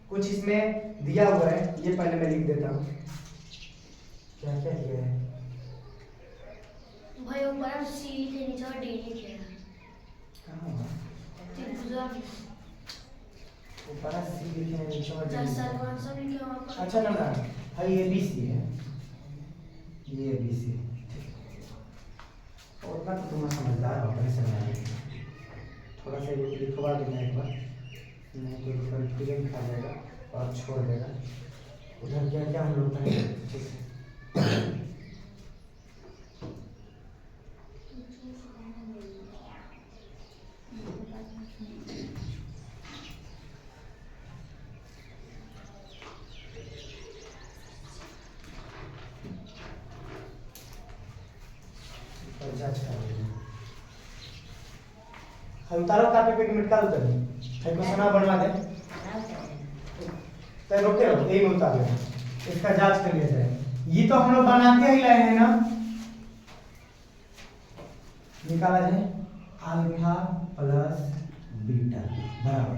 कुछ इसमें दिया हुआ है, ये पहले मैं लिख देता हूँ क्या क्या दिया है।
भाई ऊपर सी के नीचे डी लिखे हैं,
कहाँ हुआ?
त्रिभुज
ऊपर सी लिखे हैं, नीचे और D।
सर्वांश सब लिखे वहां पर।
अच्छा ना है, ये ABC है, ये ABC, और उतना तो तुम समझदार हो, अपने समझ थोड़ा सा ये लिखवा देना एक बार, नहीं तो कंफ्यूजन खा जाएगा और छोड़ देगा। उधर क्या क्या हम लोग करेंगे, ठीक है। उतारो कापी पे मिटका दो, है क्वेश्चन बनवा दे, तो रोके रहो, यही में उतार लेना, इसका जांच कर लिया जाए। ये तो हम लोग बना के ही लाए हैं ना, निकाला जाए अल्फा प्लस बीटा बराबर,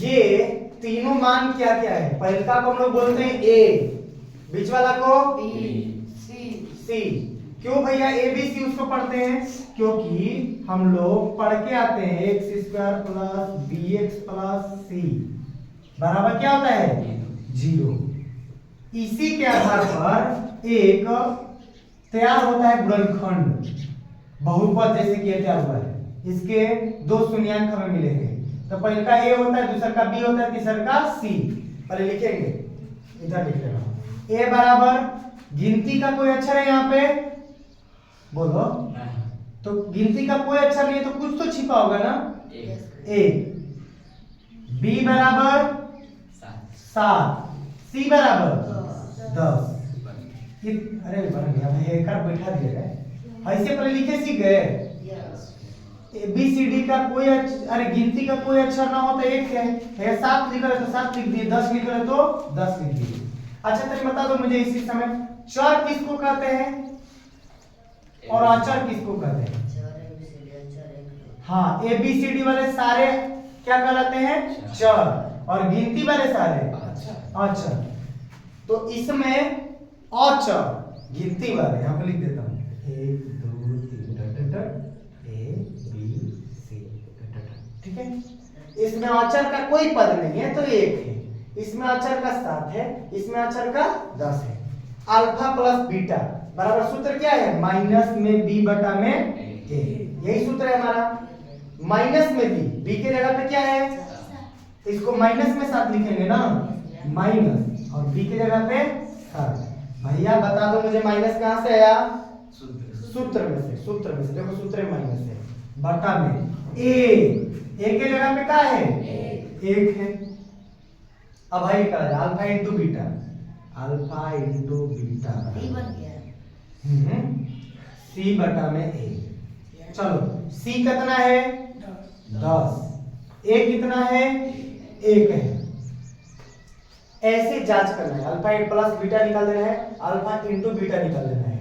ये तीनों मान क्या क्या है, पहले का को हम लोग बोलते हैं ए, बीच वाला को सी। क्यों भैया ABC उसको पढ़ते हैं, क्योंकि हम लोग पढ़ के आते हैं x square plus bx plus c बराबर क्या होता है, 0। इसी के आधार पर एक तैयार होता है गुणनखंड, बहुपद जैसे कि तैयार हुआ है, इसके दो शून्यांक हमें मिलेंगे, तो पहले का a होता है, दूसरा का b होता है, तीसरा का c। पहले लिखेंगे, इधर लिख लेना, a बराबर गिनती का कोई अक्षर है यहाँ पे, बोलो तो गिनती का कोई अक्षर नहीं है तो कुछ तो छिपा होगा ना, एक, b बराबर 7, c बराबर 10। अरे बन गया भाई, एक कर बैठा दिया गया, ऐसे पहले लिखे सीख गए। ABCD का कोई अरे गिनती का कोई अक्षर ना हो तो एक है, 7 लिखा है तो 7 लिख दिए, 10 लिखा है तो 10 लिख दिए। अच्छा तो बता दो मुझे इसी समय चर किसको कहते हैं और अचर किसको कहते हैं? हाँ ABCD वाले सारे क्या कहलाते हैं, चर, और गिनती वाले सारे अचर। तो इसमें अचर गिनती वाले यहाँ पे लिख देता हूँ 1 2 3 A B C, ठीक है। इसमें अचर का कोई पद नहीं है तो एक है, इसमें अचर का 7 है, इसमें अचर का 10 है। अल्फा प्लस बीटा बराबर सूत्र क्या है? माइनस में बी बटा में ए, यही सूत्र है हमारा। माइनस में बी के जगह पे क्या है? तो इसको माइनस में 7 लिखेंगे ना, माइनस, और बी के जगह पे 7। भैया बता दो मुझे माइनस कहां से आया? सूत्र में से, सूत्र में से देखो, सूत्र में माइनस है, बटा में ए के जगह पे क्या है? 1 है। अब भाई क्या है? Alpha into beta, alpha into beta
D बन गया।
सी बटा में ए। चलो सी कितना है? 10। ए कितना है? 1 है। ऐसे जांच करना है, अल्फा प्लस बीटा निकाल देना है, अल्फा इंटू बीटा निकाल देना है।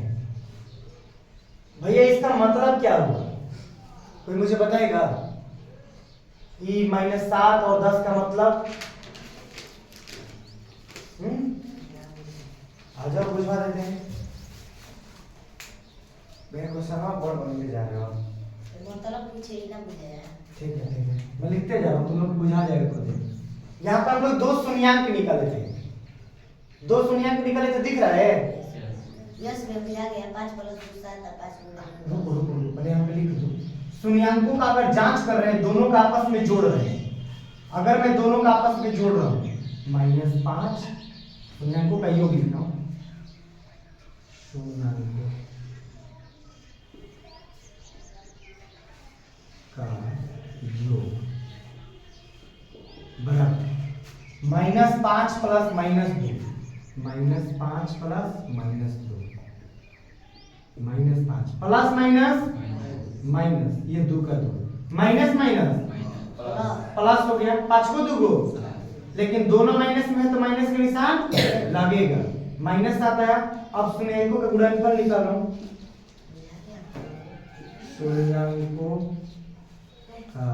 भैया इसका मतलब क्या हुआ? कोई मुझे बताएगा? ई -7 और 10 का मतलब? आ जाओ बुझवा देते हैं। मेरे क्वेश्चन आप बोर्ड बनने जा रहे हो।
मतलब पूछे ही ना मुझे।
ठीक है, मैं लिखते जा रहा हूँ, तुम लोग बुझा जाएगा खुद। यहाँ पर हम लोग 2 शून्यांक निकाले थे, 2 शून्यांक निकाले थे, दिख रहा है?
यस में मिला गया 5 + 2 7 5
रुको रुको रुको, पहले यहाँ पे लिख दो। शून्यांकों का अगर जांच कर रहे हैं, दोनों का आपस में जोड़ रहे हैं, अगर मैं दोनों का आपस में जोड़ रहा हूँ, -5 शून्यांकों का योग लिखता हूँ, शून्यांकों का योग बराबर -5 प्लस -2, -5 प्लस -2, -5 प्लस माइनस, ये 2 का 2, माइनस प्लस हो गया, 5 को 2 को, लेकिन दोनों माइनस में है तो माइनस का निशान लगेगा, -7 आया। अब शून्यांकों का गुणनफल निकाल रहा हूं, शून्यांकों का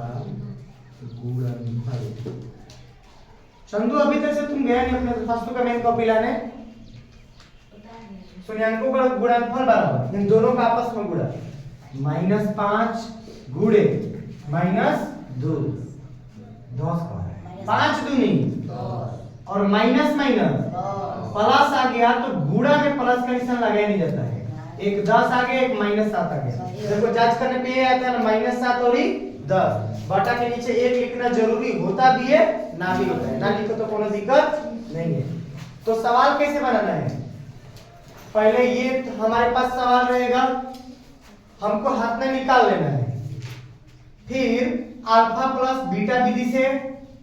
गुणनफल। चंदू अभी तक से तुम गया नहीं अपने फास्तु का मेन कॉपी लाने। शून्यांकों का गुणनफल बराबर इन दोनों का आपस में गुणा, -5 गुणे -2, 10 का है, 5 दूनी
10
और माइनस प्लस आ गया तो गुणा में प्लस का निशान लगाया नहीं जाता है। एक 10 आ गया, एक -7 आ गया। देखो जांच करने पे ये आता है ना, -7 और 10 बटा के नीचे 1 लिखना जरूरी होता भी है, ना भी होता है, ना लिखो तो कोई दिक्कत नहीं है। तो सवाल कैसे बनाना है? पहले ये हमारे पास सवाल रहेगा, हमको हाथ में निकाल लेना है, फिर अल्फा प्लस बीटा विधि से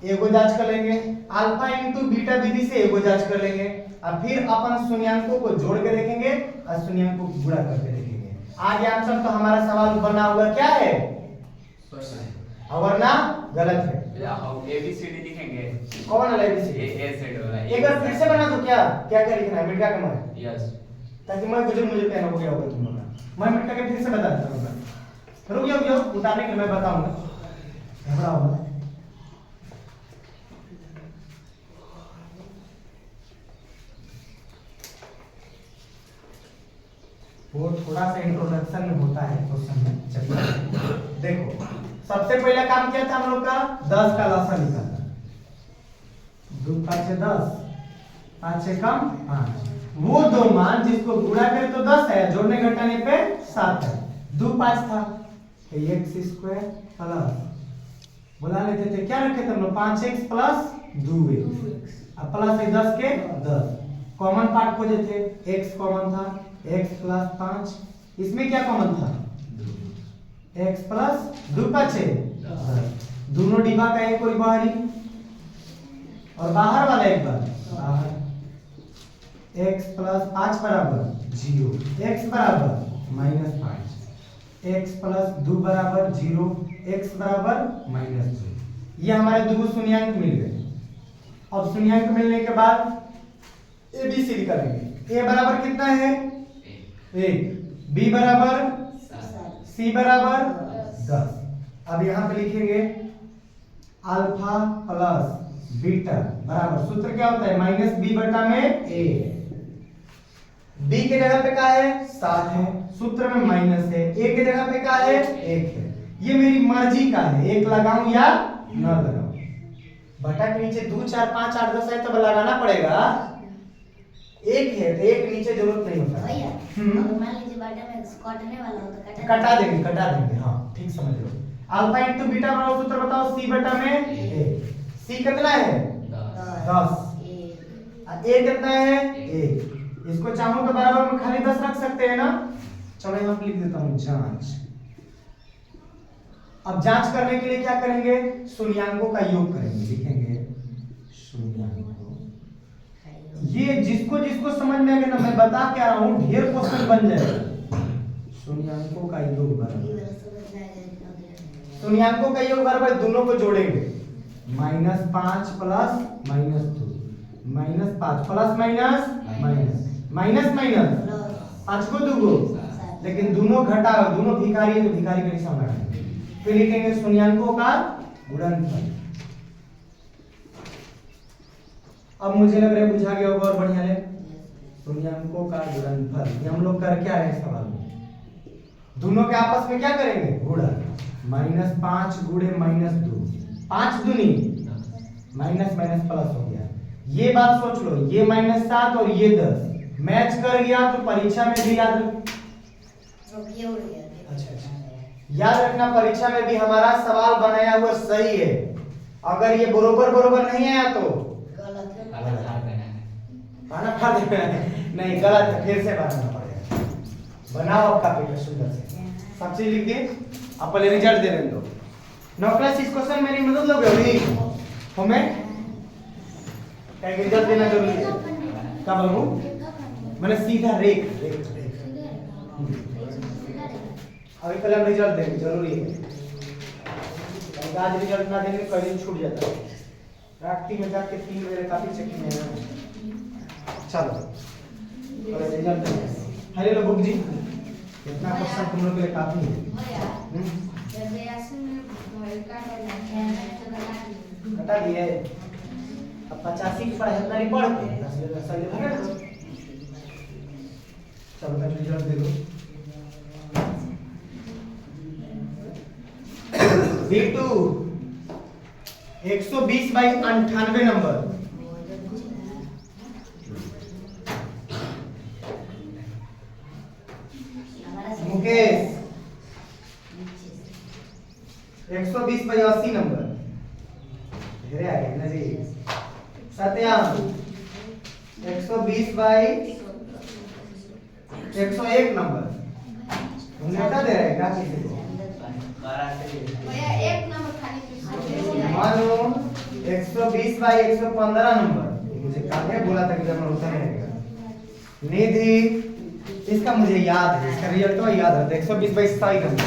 एगो जांच कर लेंगे, अल्फा इंटू बीटा विधि से एगो जांच कर लेंगे, और फिर अपन शून्यांकों को जोड़ के देखेंगे और शून्यांकों को गुणा करके देखेंगे। आगे आंसर तो हमारा सवाल बना हुआ क्या है, वरना गलत है।
ABCD लिखेंगे,
कौन वाला ABCD?
A सेट वाला।
एक बार फिर से बना दो, क्या क्या क्या लिखना है, मिटा के मार,
यस,
ताकि मैं मुझे कहना हो गया होगा तुम लोग का। मैं मिटा के फिर से बता देता हूँ। रुक जाओ, उतारने के लिए मैं बताऊंगा, घबराओ मत। वो थोड़ा सा इंट्रोडक्शन में होता है क्वेश्चन में। चलिए देखो, सबसे पहला काम क्या था हम लोग का, 10 का लसागु निकालना। 2 5 10, 5 से कम 5, वो दो मान जिसको गुणा करे तो 10 है, जोड़ने घटाने पे 7 है। 2 5 था, x² प्लस बुला लेते थे, क्या रखे थे हम लोग, 5x प्लस 2x, अब प्लस है 10 के 10, कॉमन पार्ट खोजे थे, x कॉमन था, x प्लस 5, इसमें क्या कॉमन था, x प्लस 2 5 दोनों डिब्बा का एक कोई बाहरी और बाहर वाला एक बार बाहर, x प्लस 5 बराबर 0, x बराबर -5, x प्लस 2 बराबर 0, x बराबर -2। ये हमारे दो शून्यांक मिल गए। अब शून्यांक मिलने के बाद ABCD करेंगे। a बराबर कितना है, 1, b बराबर, c बराबर 10। अब यहाँ पे लिखेंगे अल्फा प्लस बीटा बराबर, सूत्र क्या होता है, -b बटा में a। b के जगह पे क्या है, 7 है, सूत्र में माइनस है, a के जगह पे क्या है, 1 है। ये मेरी मर्जी का है, 1 लगाऊं या न लगाऊं। बटा के नीचे 2 4 5 8 10 है, तब लगाना पड़ेगा। एक है तो एक नीचे जरूरत नहीं होता।
भैया
हम्म।
अगर मान लीजिए बाटा में कटने वाला हो तो
कटा देंगे हाँ ठीक समझ लो। अल्फा इंटू बीटा बराबर सूत्र बताओ, सी बटा में ए। सी कितना है 10, और ए कितना है 1। इसको चाहूं तो बराबर में खाली 10 रख सकते हैं ना। चलो यहाँ पे लिख देता हूँ जांच। अब जांच करने के लिए क्या करेंगे, शून्यांकों का योग करेंगे। लिखेंगे शून्यांकों, ये जिसको जिसको समझ में आ गया ना, मैं बता के आ रहा हूँ, ढेर क्वेश्चन बन जाएगा। शून्यांकों का योग बराबर, शून्यांकों का योग बराबर दोनों को जोड़ेंगे। -5 plus -2, -5 plus minus minus minus 5 को 2, लेकिन दोनों घटाओ, दोनों भिखारी है तो भिखारी का निशान लगाएंगे। फिर लिखेंगे शून्यांकों का गुणनफल। अब मुझे लग रहा है बुझा गया होगा और बढ़िया है। शून्यांकों का गुणनफल, ये हम लोग कर क्या रहे हैं सवाल में, दोनों के आपस में क्या करेंगे गुणा। -5 गुणे -2, 5 दूनी माइनस माइनस प्लस हो गया। ये बात सोच लो, ये -7 और ये 10 मैच कर गया तो परीक्षा में भी याद अच्छा याद रखना, परीक्षा में भी हमारा सवाल बनाया हुआ सही है। अगर ये बरोबर नहीं आया तो बनाना पड़ेगा। नहीं गलत है, फिर से बनाना पड़ेगा। बनाओ आपका पेपर सुंदर से, सब चीज लिख दिए। आप पहले रिजल्ट दे दो। 9 क्लास इस क्वेश्चन मेरी मदद लोगे अभी हमें क्या रिजल्ट देना जरूरी है। क्या बोलूं मैंने सीधा रेख अभी पहले हम रिजल्ट देंगे, जरूरी है। आज रिजल्ट ना देंगे कल दिन छूट जाता है। रात्रि में जाके 3 बजे काफी चेकिंग है। चलो रिजल्ट देंगे। हेलो लो बुक जी, कितना क्वेश्चन तुम लोग के लिए काफी है। कटा दिए अब 85 की पढ़ाई इतना नहीं पढ़ के 10 ले सही है। चलो मैं रिजल्ट दे दो। B2 120/98 number. मुकेश 120/80 नंबर। घेरे आ गए ना जी। सत्यम 120/101 नंबर। नेता दे रहे क्या किसी को
भैया एक नंबर खाली
मानो 120/115 नंबर। मुझे काहे बोला था कि जब मैं होता नहीं रहेगा। निधि इसका मुझे याद है, इसका रिजल्ट तो याद है। 120/27 नंबर।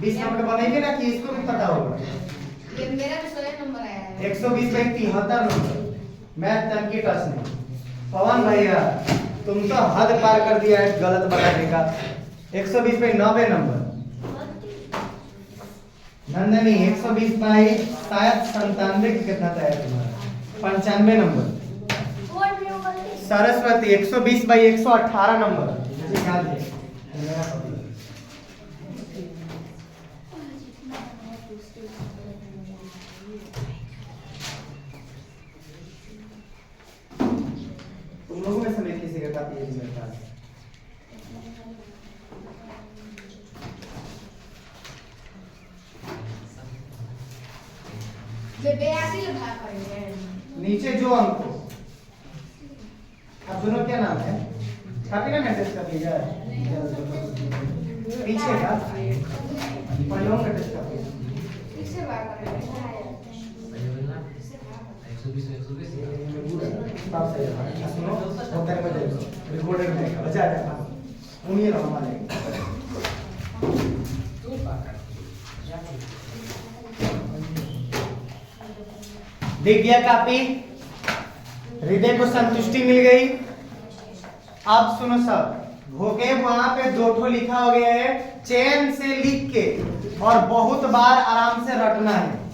20 नंबर बनेंगे ना कि इसको भी पता होगा।
ये मेरा भी 16 नंबर आया है।
120/73 नंबर। मैथ तनकी टच नहीं। पवन भैया तुम तो हद पार कर दिया है गलत बनाने का। 120/90 नंबर। नंदनी 120 शायद 97 कितना था तुम्हारा 95 नंबर। सरस्वती 120/118 नंबर। मुझे याद है मेरा पति। तुम लोगों में से किसी का काफी है मेरे पास। नीचे जो अंक हो, आप दोनों क्या नाम है काफी ना मैसेज कर लीजिए पीछे का पहलों का टेस्ट कर सुनो होकर बजे रिकॉर्डर में बजा जाता उन्हीं रहो हमारे देख गया कापी, हृदय को संतुष्टि मिल गई। अब सुनो सब, भोगे वहां पे 2 ठो लिखा हो गया है, चैन से लिख के और बहुत बार आराम से रटना है।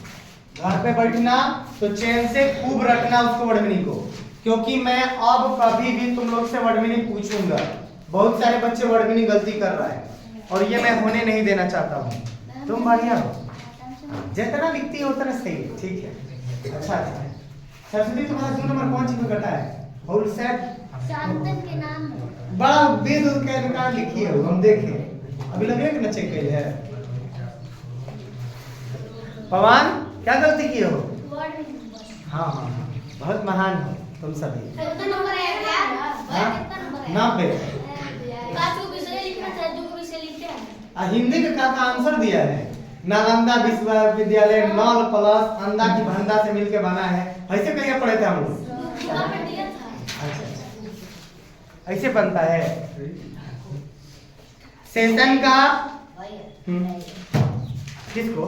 घर पे बैठना तो चैन से खूब रटना उसको वर्ड मीनिंग को, क्योंकि मैं अब कभी भी तुम लोग से वर्ड मीनिंग पूछूंगा। बहुत सारे बच्चे वर्ड मीनिंग गलती कर रहा है और ये मैं होने नहीं देना चाहता हूँ। तुम बढ़िया हो जितना लिखती है उतना सही है, ठीक है। अच्छा अच्छा सरस्वती तुम्हारा 2 नंबर कौन सी में कटा है? होल सेट
शांतन के नाम है।
बड़ा वेद के अनुसार लिखी है, हम देखें अभी लगे कि न चेक कर है। पवन क्या गलती की हो?
वर्ड में नंबर।
हाँ हाँ हाँ, बहुत महान हो तुम सभी।
कितना नंबर है यार?
हाँ?
कितना नंबर है?
90।
काचू विषय लिखना था, जो विषय लिखते हैं।
हिंदी का का आंसर दिया है। नालंदा विश्वविद्यालय नॉल प्लस अंडा की भंडा से मिलके बना है। ऐसे कहीं पढ़े थे हम लोग।
किताब में दिया था।
अच्छा अच्छा ऐसे बनता है सेशन का। किसको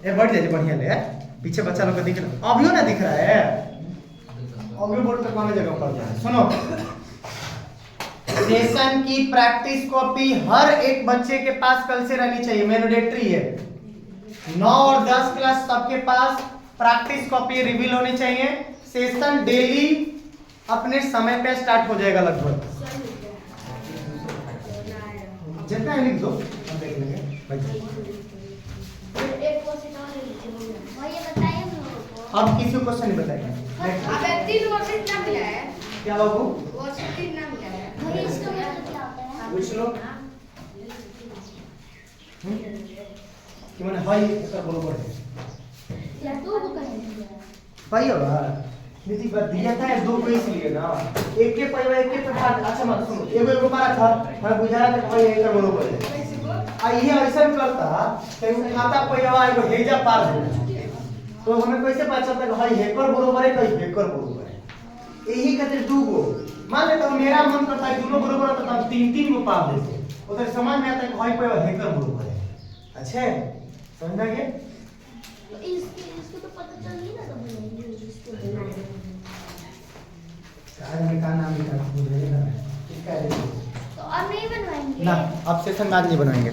ये बढ़ जाए बढ़िया ले पीछे बच्चा लोग को दिख रहा अभियो ना दिख रहा है। अभियो बोर्ड तक कौन जगह पर जाए। सुनो सेशन की प्रैक्टिस कॉपी हर एक बच्चे के पास कल से रहनी चाहिए, मैंडेटरी है। 9 और 10 क्लास सबके पास प्रैक्टिस कॉपी रिवील होनी चाहिए। सेशन डेली अपने समय पे स्टार्ट हो जाएगा लगभग। जितना है लिख दो हम देख लेंगे भाई।
एक क्वेश्चन और ले लीजिए भैया, बताइए हम लोगों को।
अब किसी को क्वेश्चन नहीं बताएंगे।
अब 3 वर्ष कितना मिला है?
क्या बाबू
वर्ष 3 ना मिला है।
भैया इसका मतलब क्या होता है?
पूछ लो कि मैंने हाई इसका बरोबर है
या दो को कहेंगे।
भाई होगा नीति पर दिया था 2 को इसलिए ना एक के पैवा एक के पे पार्ट। अच्छा मत सुनो एगो एगो मारा था मैं बुझा रहा था भाई एक का बरोबर है। आ ये ऐसा करता कि वो खाता पैवा एगो हेजा पार हो तो हमें कैसे पता चलता कि भाई हेकर बरोबर है कहीं हेकर बरोबर है। यही खातिर 2 गो मान लेता हूं मेरा मन करता है दोनों बरोबर होता तो 3-3 गो पार देते उधर समझ में आता है कि भाई पैवा हेकर बरोबर है। अच्छा समझ गए?
तो इसको तो पता चल ही ना तो बोलेंगे इसको बनाए।
आज हमें का नाम लिखा है इसका
तो अब नहीं बनवाएंगे
ना अब सेशन बाद नहीं बनाएंगे।